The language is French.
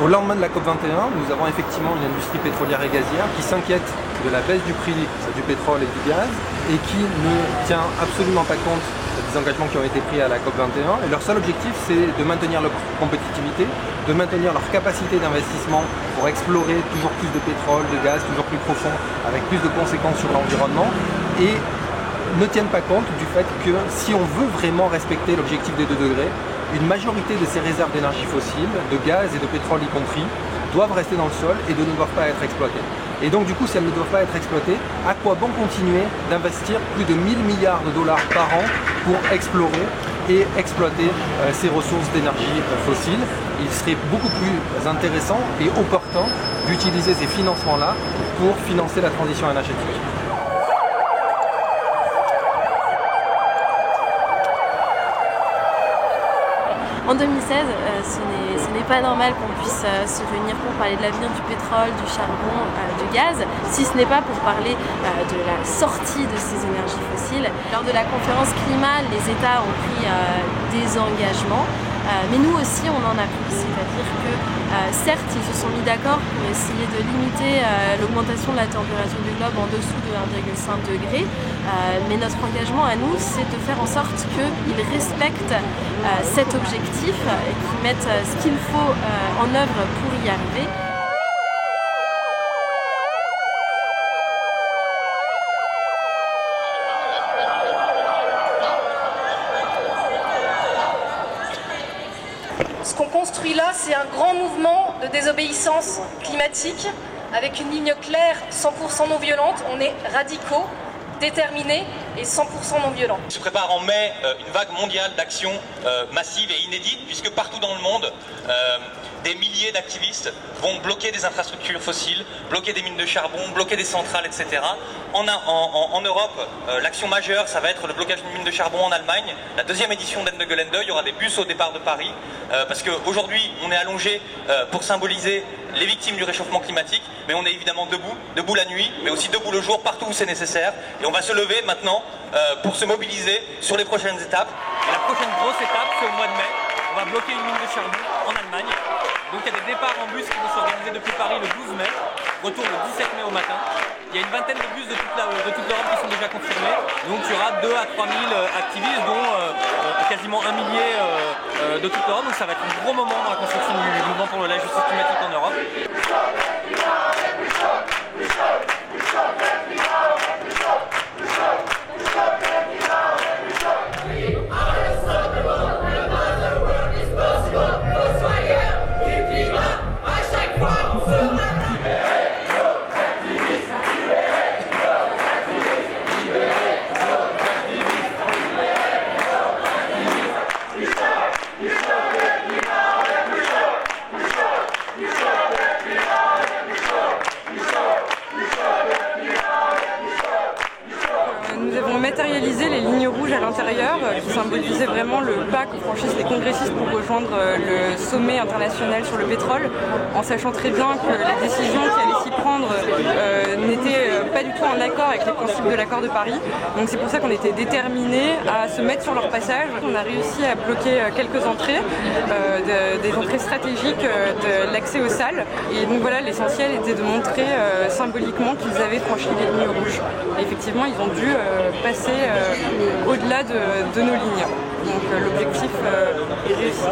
Au lendemain de la COP21, nous avons effectivement une industrie pétrolière et gazière qui s'inquiète de la baisse du prix du pétrole et du gaz et qui ne tient absolument pas compte des engagements qui ont été pris à la COP21. Et leur seul objectif, c'est de maintenir leur compétitivité, de maintenir leur capacité d'investissement pour explorer toujours plus de pétrole, de gaz, toujours plus profond, avec plus de conséquences sur l'environnement. Et ne tiennent pas compte du fait que si on veut vraiment respecter l'objectif des 2 degrés, une majorité de ces réserves d'énergie fossile, de gaz et de pétrole y compris, doivent rester dans le sol et ne doivent pas être exploitées. Et donc du coup, si elles ne doivent pas être exploitées, à quoi bon continuer d'investir plus de 1000 milliards de dollars par an pour explorer et exploiter ces ressources d'énergie fossiles? Il serait beaucoup plus intéressant et opportun d'utiliser ces financements-là pour financer la transition énergétique. En 2016, ce n'est pas normal qu'on puisse se réunir pour parler de l'avenir du pétrole, du charbon, du gaz, si ce n'est pas pour parler de la sortie de ces énergies fossiles. Lors de la conférence climat, les États ont pris des engagements, mais nous aussi on en a pris, c'est-à-dire que certes ils se sont mis d'accord pour essayer de limiter l'augmentation de la température du globe en dessous de 1,5 degré, mais notre engagement à nous c'est de faire en sorte qu'ils respectent cet objectif et qu'ils mettent ce qu'il faut en œuvre pour y arriver. Ce qu'on construit là, c'est un grand mouvement de désobéissance climatique avec une ligne claire, 100% non violente. On est radicaux, déterminés et 100% non violents. Se prépare en mai une vague mondiale d'actions massive et inédite, puisque partout dans le monde, des milliers d'activistes vont bloquer des infrastructures fossiles, bloquer des mines de charbon, bloquer des centrales, etc. En Europe, l'action majeure, ça va être le blocage d'une mine de charbon en Allemagne. La 2e édition d'Ende Gelände, il y aura des bus au départ de Paris, parce qu'aujourd'hui, on est allongé pour symboliser les victimes du réchauffement climatique, mais on est évidemment debout la nuit, mais aussi debout le jour, partout où c'est nécessaire. Et on va se lever maintenant pour se mobiliser sur les prochaines étapes. Et la prochaine grosse étape, c'est au mois de mai. On va bloquer une mine de charbon en Allemagne. Donc il y a des départs en bus qui vont s'organiser depuis Paris le 12 mai, retour le 17 mai au matin. Il y a une vingtaine de bus de toute l'Europe qui sont déjà confirmés. Donc il y aura 2 à 3 000 activistes, dont quasiment 1 millier de toute l'Europe. Donc ça va être un gros moment dans la construction du mouvement pour la justice climatique en Europe. Nous avons matérialisé les lignes rouges à l'intérieur qui symbolisaient vraiment le pas que franchissent les congressistes pour rejoindre le sommet international sur le pétrole, en sachant très bien que la décision qui allait s'y prendre n'était pas du tout en accord avec les principes de l'accord de Paris. Donc c'est pour ça qu'on était déterminés à se mettre sur leur passage. On a réussi à bloquer quelques entrées, des entrées stratégiques de l'accès aux salles. Et donc voilà, l'essentiel était de montrer symboliquement qu'ils avaient franchi les lignes rouges. Et effectivement, ils ont dû passer au-delà de nos lignes. Donc l'objectif est réussi.